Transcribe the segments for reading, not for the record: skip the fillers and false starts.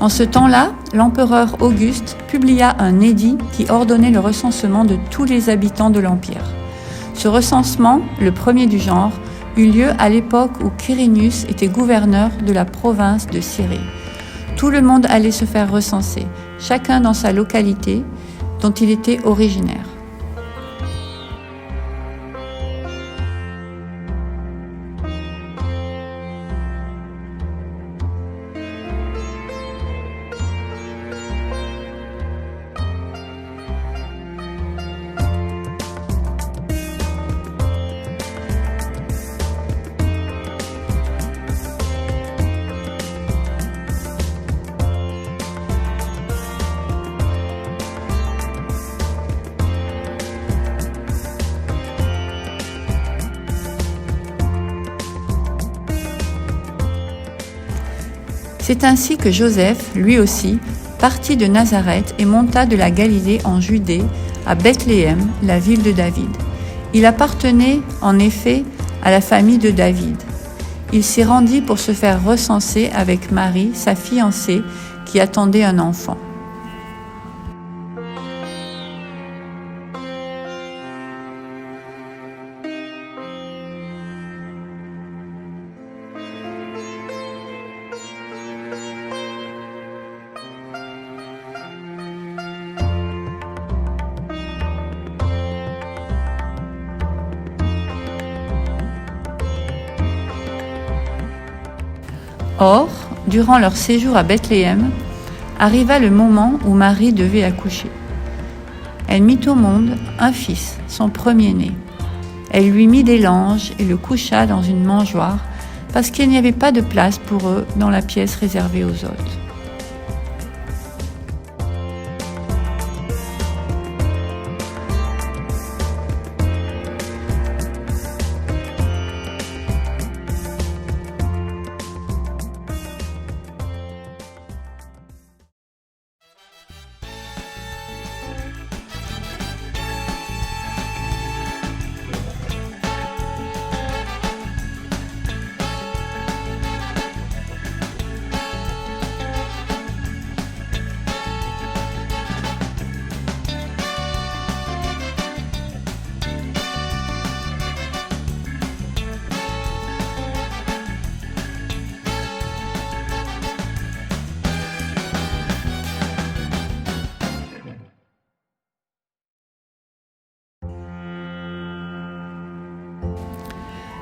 En ce temps-là, l'empereur Auguste publia un édit qui ordonnait le recensement de tous les habitants de l'Empire. Ce recensement, le premier du genre, eut lieu à l'époque où Quirinius était gouverneur de la province de Cyrée. Tout le monde allait se faire recenser, chacun dans sa localité dont il était originaire. C'est ainsi que Joseph, lui aussi, partit de Nazareth et monta de la Galilée en Judée, à Bethléem, la ville de David. Il appartenait, en effet, à la famille de David. Il s'y rendit pour se faire recenser avec Marie, sa fiancée, qui attendait un enfant. Or, durant leur séjour à Bethléem, arriva le moment où Marie devait accoucher. Elle mit au monde un fils, son premier-né. Elle lui mit des langes et le coucha dans une mangeoire, parce qu'il n'y avait pas de place pour eux dans la pièce réservée aux hôtes.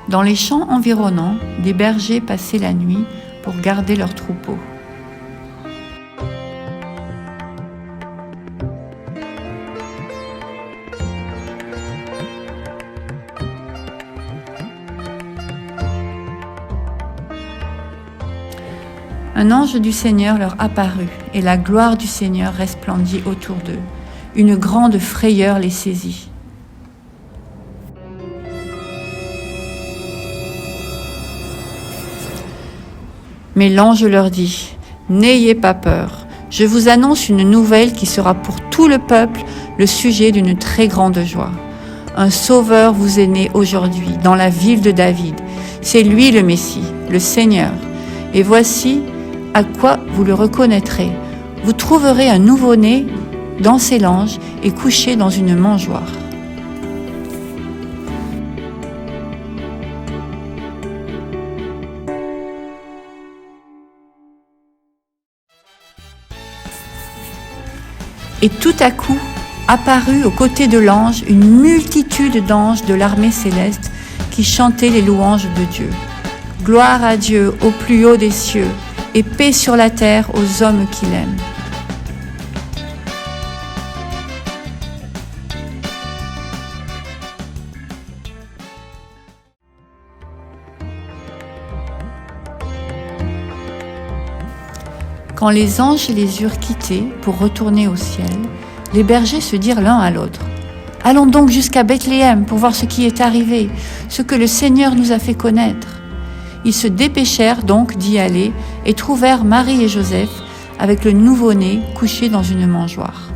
Dans les champs environnants, des bergers passaient la nuit pour garder leurs troupeaux. Un ange du Seigneur leur apparut, et la gloire du Seigneur resplendit autour d'eux. Une grande frayeur les saisit. Mais l'ange leur dit : « N'ayez pas peur, je vous annonce une nouvelle qui sera pour tout le peuple le sujet d'une très grande joie. Un sauveur vous est né aujourd'hui dans la ville de David. C'est lui le Messie, le Seigneur. Et voici à quoi vous le reconnaîtrez. Vous trouverez un nouveau-né dans ses langes et couché dans une mangeoire. » Et tout à coup, apparut aux côtés de l'ange une multitude d'anges de l'armée céleste qui chantaient les louanges de Dieu. Gloire à Dieu au plus haut des cieux et paix sur la terre aux hommes qu'il aime. Quand les anges les eurent quittés pour retourner au ciel, les bergers se dirent l'un à l'autre : « Allons donc jusqu'à Bethléem pour voir ce qui est arrivé, ce que le Seigneur nous a fait connaître. » Ils se dépêchèrent donc d'y aller et trouvèrent Marie et Joseph avec le nouveau-né couché dans une mangeoire.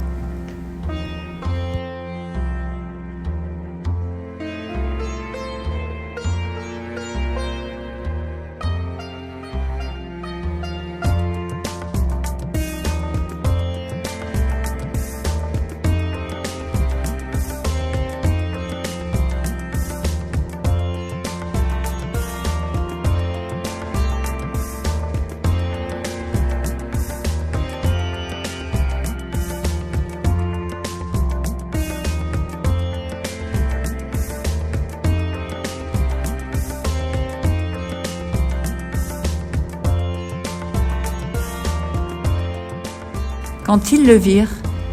Quand ils le virent,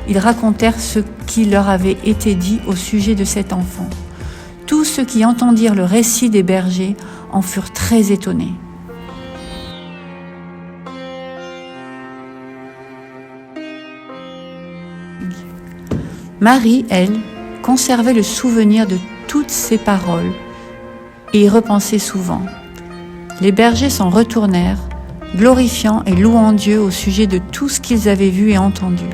ils racontèrent ce qui leur avait été dit au sujet de cet enfant. Tous ceux qui entendirent le récit des bergers en furent très étonnés. Marie, elle, conservait le souvenir de toutes ces paroles et y repensait souvent. Les bergers s'en retournèrent, glorifiant et louant Dieu au sujet de tout ce qu'ils avaient vu et entendu.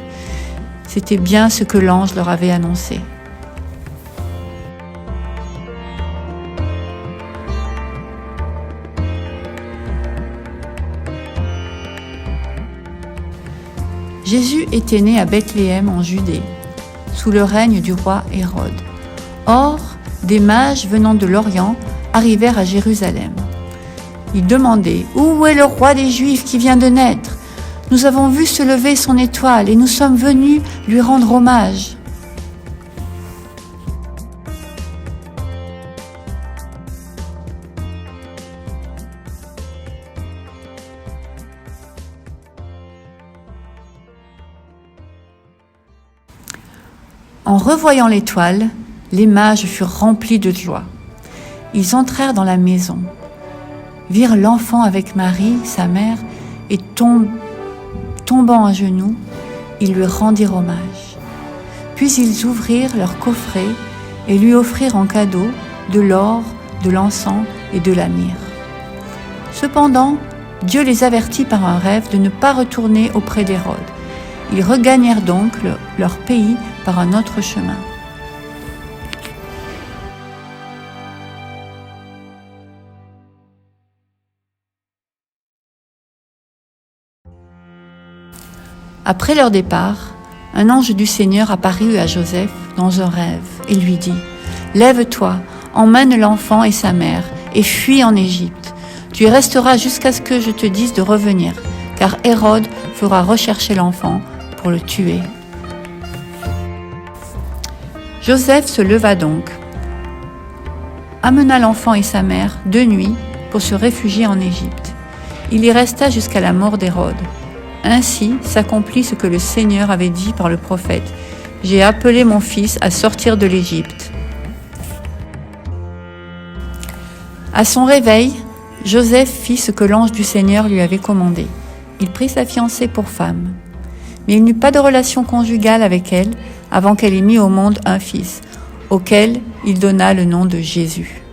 C'était bien ce que l'ange leur avait annoncé. Jésus était né à Bethléem en Judée, sous le règne du roi Hérode. Or, des mages venant de l'Orient arrivèrent à Jérusalem. Ils demandaient « Où est le roi des Juifs qui vient de naître ? Nous avons vu se lever son étoile et nous sommes venus lui rendre hommage. » En revoyant l'étoile, les mages furent remplis de joie. Ils entrèrent dans la maison, virent l'enfant avec Marie, sa mère, et tombant à genoux, ils lui rendirent hommage. Puis ils ouvrirent leur coffret et lui offrirent en cadeau de l'or, de l'encens et de la myrrhe. Cependant, Dieu les avertit par un rêve de ne pas retourner auprès d'Hérode. Ils regagnèrent donc leur pays par un autre chemin. Après leur départ, un ange du Seigneur apparut à Joseph dans un rêve et lui dit « Lève-toi, emmène l'enfant et sa mère et fuis en Égypte. Tu y resteras jusqu'à ce que je te dise de revenir, car Hérode fera rechercher l'enfant pour le tuer. » Joseph se leva donc, amena l'enfant et sa mère de nuit pour se réfugier en Égypte. Il y resta jusqu'à la mort d'Hérode. Ainsi s'accomplit ce que le Seigneur avait dit par le prophète. « J'ai appelé mon fils à sortir de l'Égypte. » À son réveil, Joseph fit ce que l'ange du Seigneur lui avait commandé. Il prit sa fiancée pour femme. Mais il n'eut pas de relation conjugale avec elle avant qu'elle ait mis au monde un fils, auquel il donna le nom de Jésus.